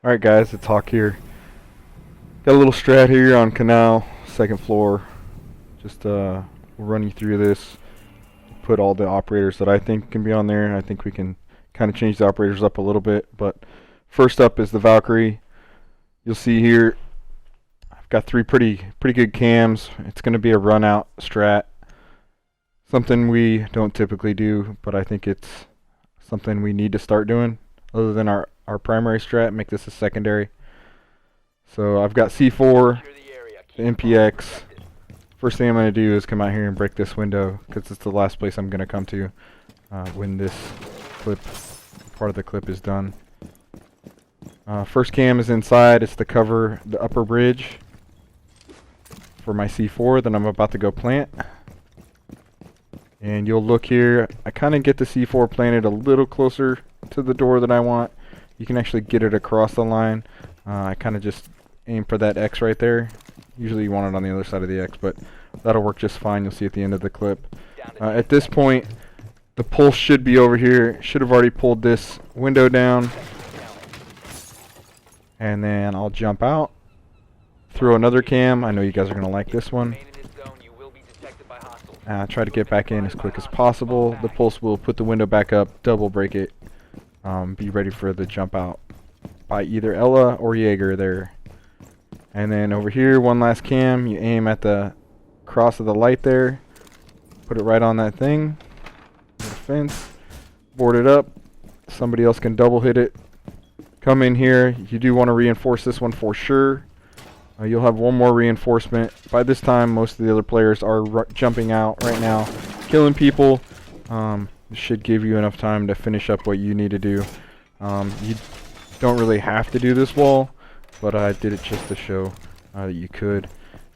Alright guys, it's Hawk here. Got a little strat here on Kanal, second floor. Just we'll run you through this. Put all the operators that I think can be on there. I think we can kind of change the operators up a little bit. But first up is the Valkyrie. You'll see here I've got three pretty good cams. It's going to be a run out strat. Something we don't typically do, but I think it's something we need to start doing. Other than our primary strat, make this a secondary. So I've got C4, the MPX. First thing I'm going to do is come out here and break this window, because it's the last place I'm going to come to when this part of the clip is done. First cam is inside. It's to cover the upper bridge for my C4 that I'm about to go plant. And you'll look here, I kind of get the C4 planted a little closer to the door that I want. You can actually get it across the line. I kind of just aim for that X right there. Usually you want it on the other side of the X, but that'll work just fine. You'll see at the end of the clip. At this point, the pulse should be over here. Should have already pulled this window down. And then I'll jump out, throw another cam. I know you guys are going to like this one. Try to get back in as quick as possible. The pulse will put the window back up, double break it. Be ready for the jump out by either Ella or Jaeger there. And then over here, one last cam. You aim at the cross of the light there. Put it right on that thing. The fence. Board it up. Somebody else can double hit it. Come in here. You do want to reinforce this one for sure. You'll have one more reinforcement. By this time, most of the other players are jumping out right now, killing people. This should give you enough time to finish up what you need to do. You don't really have to do this wall, but I did it just to show that you could.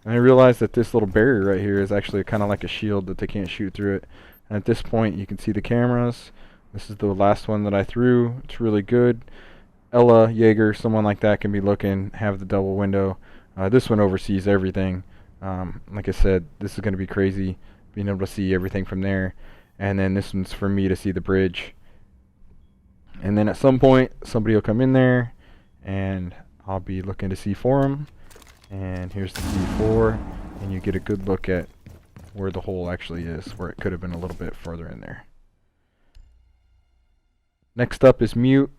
And I realized that this little barrier right here is actually kind of like a shield that they can't shoot through it. And at this point, you can see the cameras. This is the last one that I threw. It's really good. Ella, Jaeger, someone like that can be looking, have the double window. This one oversees everything. Like I said, this is going to be crazy, being able to see everything from there. And then this one's for me to see the bridge. And then at some point, somebody will come in there, and I'll be looking to C4 them. And here's the C4, and you get a good look at where the hole actually is, where it could have been a little bit further in there. Next up is mute.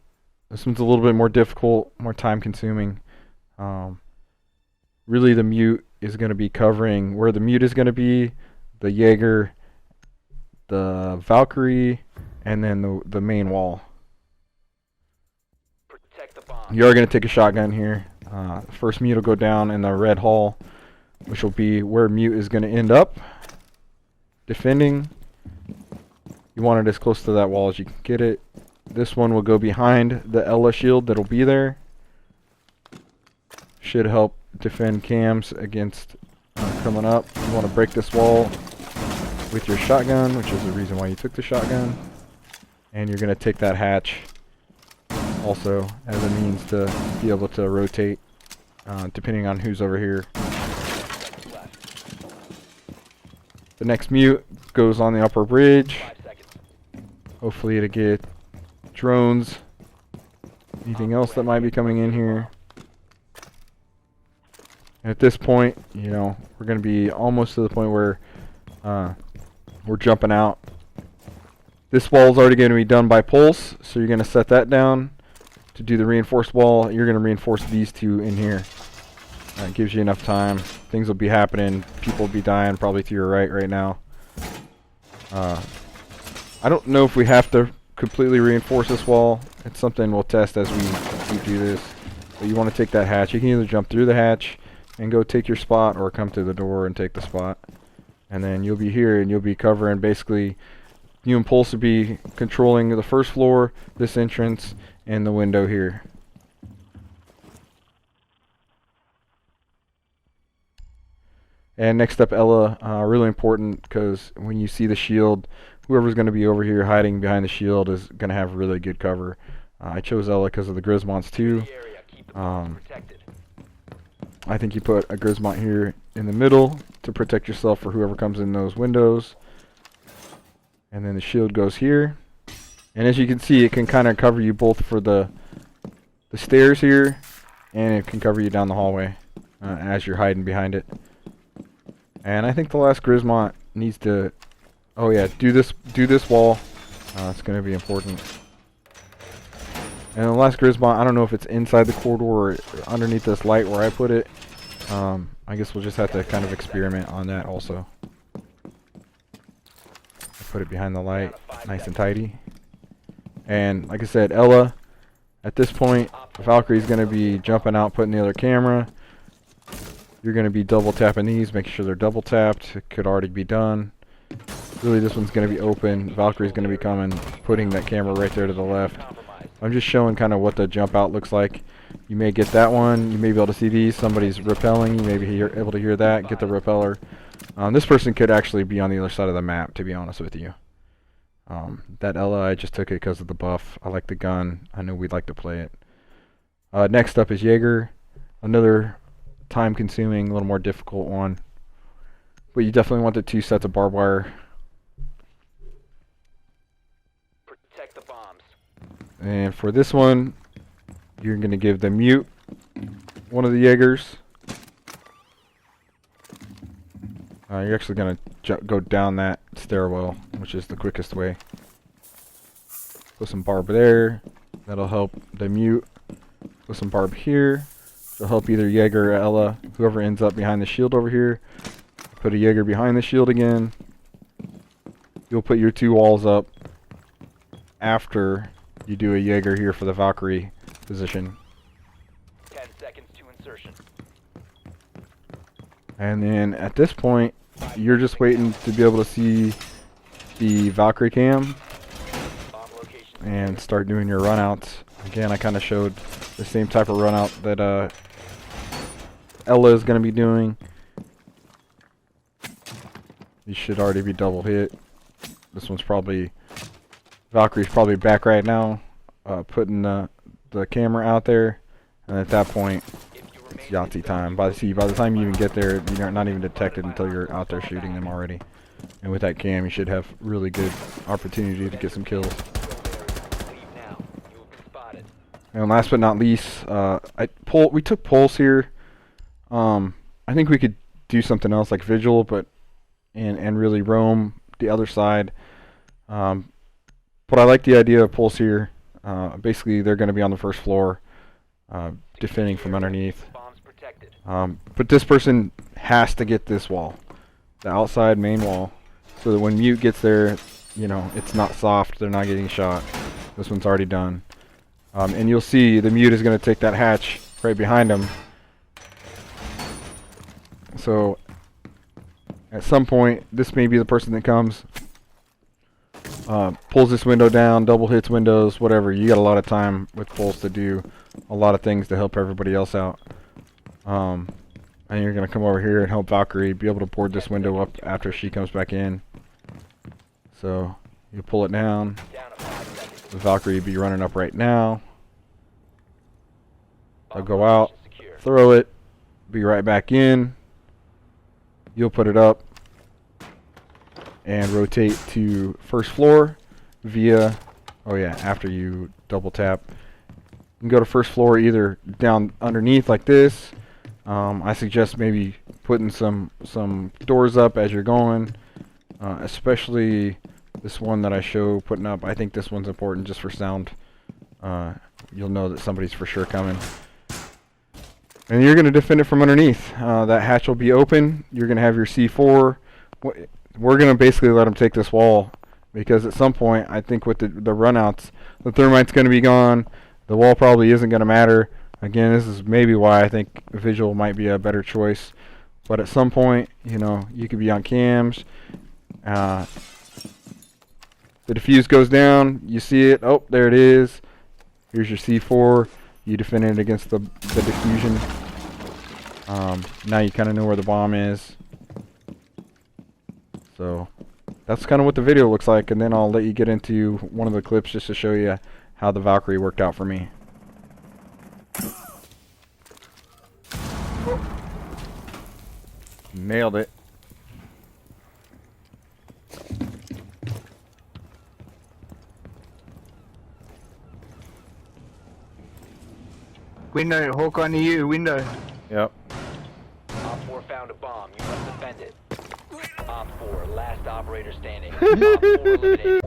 This one's a little bit more difficult, more time consuming. Really the mute is going to be covering where the mute is going to be, the Jaeger, the Valkyrie, and then the main wall. You are going to take a shotgun here. First mute will go down in the red hall, which will be where mute is going to end up defending. You want it as close to that wall as you can get it. This one will go behind the Ella shield that'll be there. Should help defend cams against coming up. You want to break this wall with your shotgun, which is the reason why you took the shotgun. And you're going to take that hatch also as a means to be able to rotate depending on who's over here. The next mute goes on the upper bridge. Hopefully to get drones, anything else that might be coming in here. And at this point, you know, we're going to be almost to the point where we're jumping out. This wall is already going to be done by pulse, so you're going to set that down to do the reinforced wall. You're going to reinforce these two in here. That gives you enough time. Things will be happening. People will be dying probably to your right now. I don't know if we have to completely reinforce this wall. It's something we'll test as we do this. But you want to take that hatch. You can either jump through the hatch and go take your spot, or come to the door and take the spot. And then you'll be here and you'll be covering basically, you and Pulse will be controlling the first floor, this entrance, and the window here. And next up, Ella, really important, because when you see the shield, whoever's going to be over here hiding behind the shield is going to have really good cover. I chose Ella because of the Grismonts too. I think you put a Grismont here in the middle to protect yourself for whoever comes in those windows. And then the shield goes here. And as you can see, it can kind of cover you both for the the stairs here, and it can cover you down the hallway as you're hiding behind it. And I think the last Grismont needs to, oh yeah, do this wall. It's going to be important. And the last Grismont, I don't know if it's inside the corridor or underneath this light where I put it. I guess we'll just have to kind of experiment on that also. Put it behind the light, nice and tidy. And like I said, Ella, at this point, Valkyrie's going to be jumping out, putting the other camera. You're going to be double tapping these, making sure they're double tapped. It could already be done. Really, this one's going to be open. Valkyrie's going to be coming, putting that camera right there to the left. I'm just showing kind of what the jump out looks like. You may get that one. You may be able to see these. Somebody's rappelling. You may be able to hear that. Get the repeller. This person could actually be on the other side of the map, to be honest with you. That Ella, I just took it because of the buff. I like the gun. I know we'd like to play it. Next up is Jaeger. Another time-consuming, a little more difficult one. But you definitely want the 2 sets of barbed wire. Protect the bombs. And for this one, you're going to give the mute one of the Jaegers. You're actually going to go down that stairwell, which is the quickest way. Put some barb there. That'll help the mute. Put some barb here. It'll help either Jaeger or Ella, whoever ends up behind the shield over here. Put a Jaeger behind the shield again. You'll put your 2 walls up after you do a Jaeger here for the Valkyrie position. 10 seconds to insertion. And then at this point, you're just waiting to be able to see the Valkyrie cam and start doing your runouts. Again, I kind of showed the same type of runout that Ella is going to be doing. You should already be double hit. This one's probably, Valkyrie's probably back right now, putting the camera out there, and at that point, it's Yahtzee time. By the time you even get there, you're not even detected until you're out there shooting them already. And with that cam, you should have really good opportunity to get some kills. And last but not least, we took Pulse here. I think we could do something else like Vigil, but and really roam the other side. But I like the idea of Pulse here. Basically, they're going to be on the first floor, defending from underneath. But this person has to get this wall, the outside main wall, so that when Mute gets there, you know, it's not soft. They're not getting shot. This one's already done. And you'll see the Mute is going to take that hatch right behind him. So at some point, this may be the person that comes, pulls this window down, double hits windows, whatever. You got a lot of time with Pulse to do a lot of things to help everybody else out. And you're going to come over here and help Valkyrie be able to board this window up after she comes back in. So you pull it down. The Valkyrie be running up right now. I'll go out, throw it, be right back in. You'll put it up and rotate to first floor via, oh yeah, after you double tap. You can go to first floor either down underneath like this. I suggest maybe putting some doors up as you're going, especially this one that I show putting up. I think this one's important just for sound. You'll know that somebody's for sure coming. And you're going to defend it from underneath. That hatch will be open. You're going to have your C4. We're going to basically let them take this wall, because at some point, I think with the runouts, the thermite's going to be gone. The wall probably isn't going to matter. Again, this is maybe why I think Visual might be a better choice. But at some point, you know, you could be on cams. The defuse goes down. You see it. Oh, there it is. Here's your C4. You defend it against the diffusion. Now you kind of know where the bomb is. So that's kind of what the video looks like. And then I'll let you get into one of the clips just to show you how the Valkyrie worked out for me. Nailed it. Window, Hawk on you, window. Yep. Op 4 found a bomb. You must defend it. Op 4, last operator standing. Op 4 eliminated.